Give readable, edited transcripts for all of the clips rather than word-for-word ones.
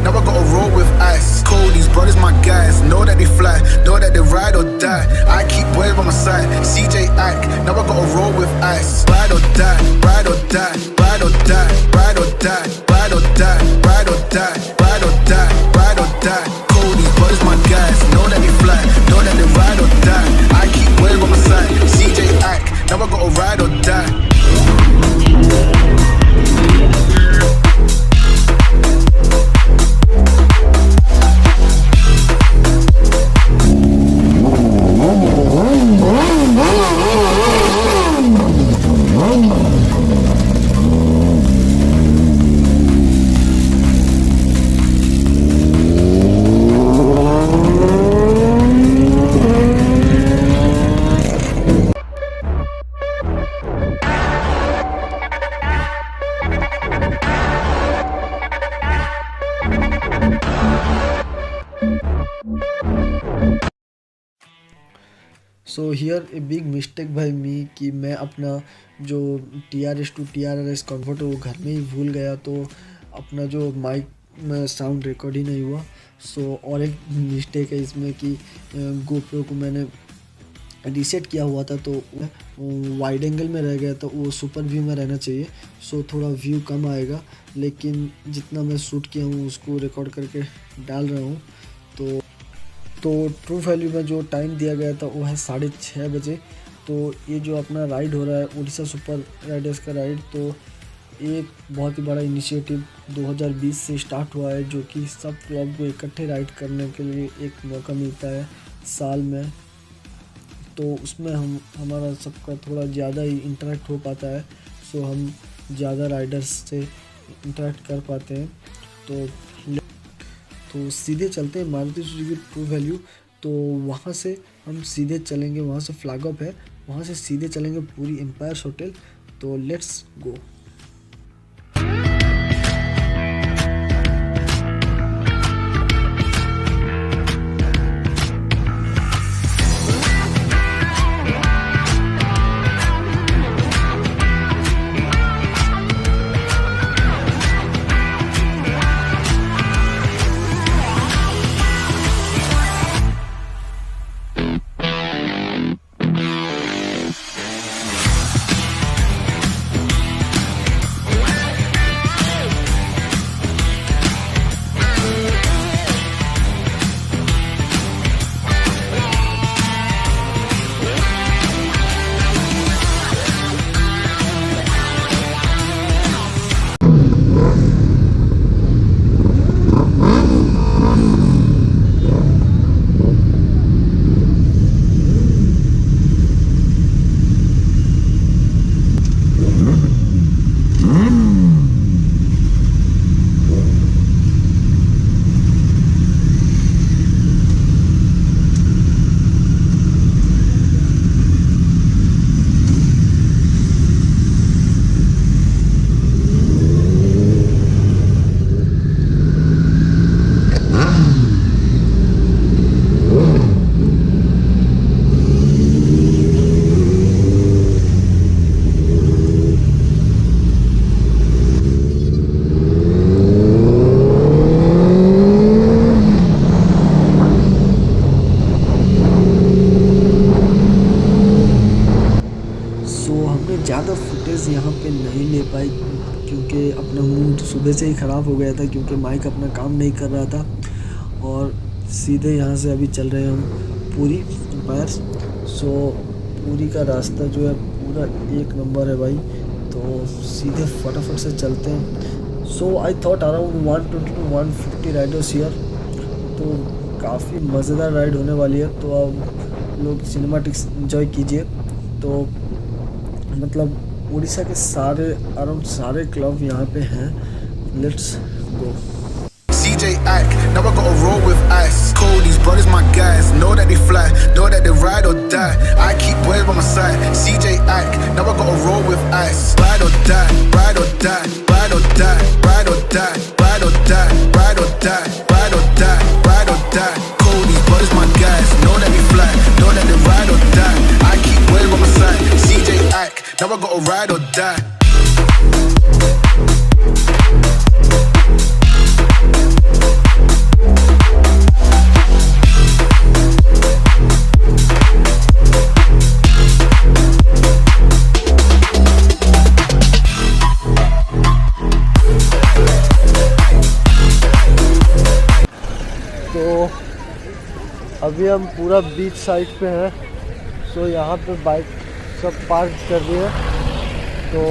now I gotta roll with ice. Cold, these brothers my guys, know that they fly, know that they ride or die. I keep boys by my side, CJ Ike, now I gotta roll with ice. Ride or die, ride or die, ride or die, ride or die, ride or die, ride or die, ride or die, ride or die. Cold, these brothers my guys, know that they fly, know that they ride or die. I keep boys by my side, CJ Ike, now I gotta ride or die. So here a big mistake by me कि मैं अपना जो TRS to TRRS converter वो घर में ही भूल गया, तो अपना जो माइक में साउंड रिकॉर्ड ही नहीं हुआ। सो और एक मिस्टेक है इसमें कि गोप्रो को मैंने रीसेट किया हुआ था तो वाइड एंगल में रह गया था, वो सुपर व्यू में रहना चाहिए। सो थोड़ा व्यू कम आएगा, लेकिन जितना मैं शूट किया हूँ उसको रिकॉर्ड करके डाल रहा हूँ। तो ट्रू वैल्यू में जो टाइम दिया गया था वो है 6:30 बजे। तो ये जो अपना राइड हो रहा है उड़ीसा सुपर राइडर्स का राइड, तो एक बहुत ही बड़ा इनिशिएटिव 2020 से स्टार्ट हुआ है, जो कि सब क्लब को इकट्ठे राइड करने के लिए एक मौका मिलता है साल में। तो उसमें हमारा सबका थोड़ा ज़्यादा ही इंटरेक्ट हो पाता है, सो हम ज़्यादा राइडर्स से इंटरेक्ट कर पाते हैं। तो सीधे चलते हैं मारुति सुजुकी ट्रू वैल्यू। तो वहाँ से हम सीधे चलेंगे, वहाँ से फ्लैग ऑफ है, वहाँ से सीधे चलेंगे पूरी एम्पायर होटल। तो लेट्स गो। ज़्यादा फुटेज यहाँ पे नहीं ले पाई क्योंकि अपना मूड सुबह से ही ख़राब हो गया था, क्योंकि माइक अपना काम नहीं कर रहा था। और सीधे यहाँ से अभी चल रहे हैं हम पूरी एम्पायर। सो पूरी का रास्ता जो है पूरा एक नंबर है भाई, तो सीधे फटाफट से चलते हैं। So I thought around 120 to 150 riders here, तो काफ़ी मज़ेदार राइड होने वाली है। तो आप लोग सिनेमैटिक्स एंजॉय कीजिए। तो मतलब उड़ीसा के अराउंड सारे क्लब यहाँ पे हैं। Let's go. CJ Ike, now I gotta roll with ice. Cold, these brothers my guys, know that they fly, know that they ride or die. I keep boys by my side, CJ Ike, now I gotta roll with ice. Ride or die, ride or die, ride or die, ride or die, ride or die, ride or die, ride or die, ride or die. Cold, these brothers my guys, know that they fly, know that they ride or die. I keep boys by my side, CJ Ike, now I gotta ride or die. अभी हम पूरा beach side पे हैं। सो यहाँ पे bike सब park कर रही है। तो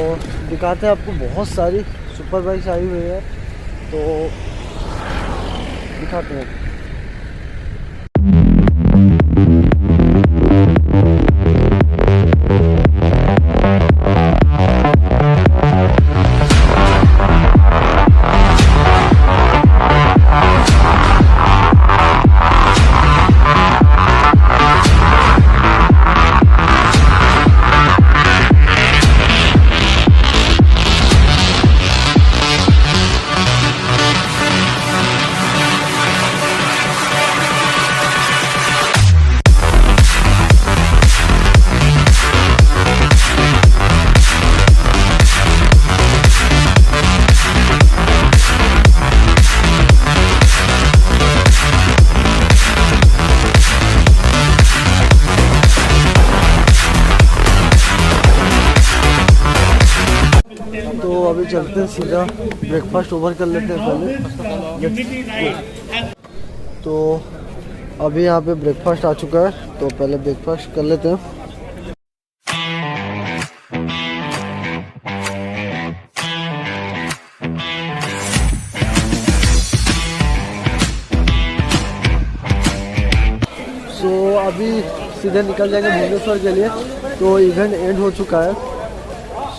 दिखाते हैं आपको, बहुत सारी सुपर बाइक्स आई हुई है, तो दिखाते हैं। तो अभी चलते हैं सीधा ब्रेकफास्ट ओवर कर लेते हैं पहले। तो अभी यहाँ पे ब्रेकफास्ट आ चुका है, तो पहले ब्रेकफास्ट कर लेते हैं। सो अभी सीधे निकल जाएंगे भुवनेश्वर के लिए। तो इवेंट एंड हो चुका है,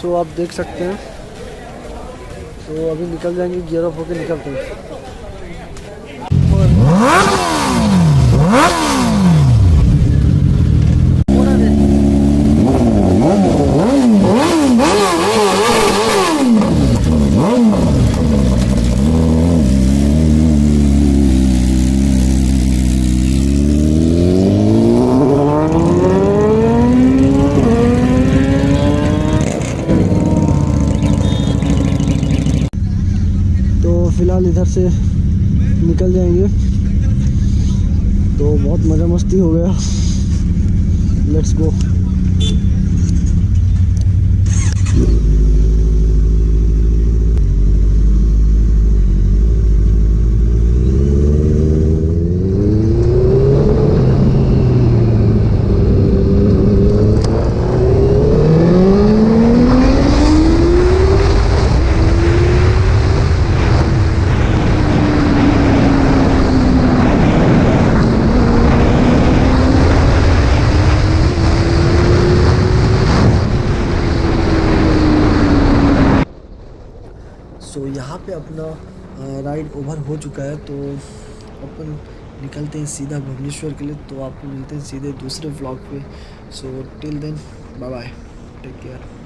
सो आप देख सकते हैं। तो अभी निकल जाएंगे, गियर ऑफ होके निकलते हैं। फिलहाल इधर से निकल जाएंगे, तो बहुत मज़ा मस्ती हो गया। Let's go. सो यहाँ पे अपना राइड ओवर हो चुका है, तो अपन निकलते हैं सीधा भुवनेश्वर के लिए। तो आपको मिलते हैं सीधे दूसरे व्लॉग पे। So till then bye bye, take care.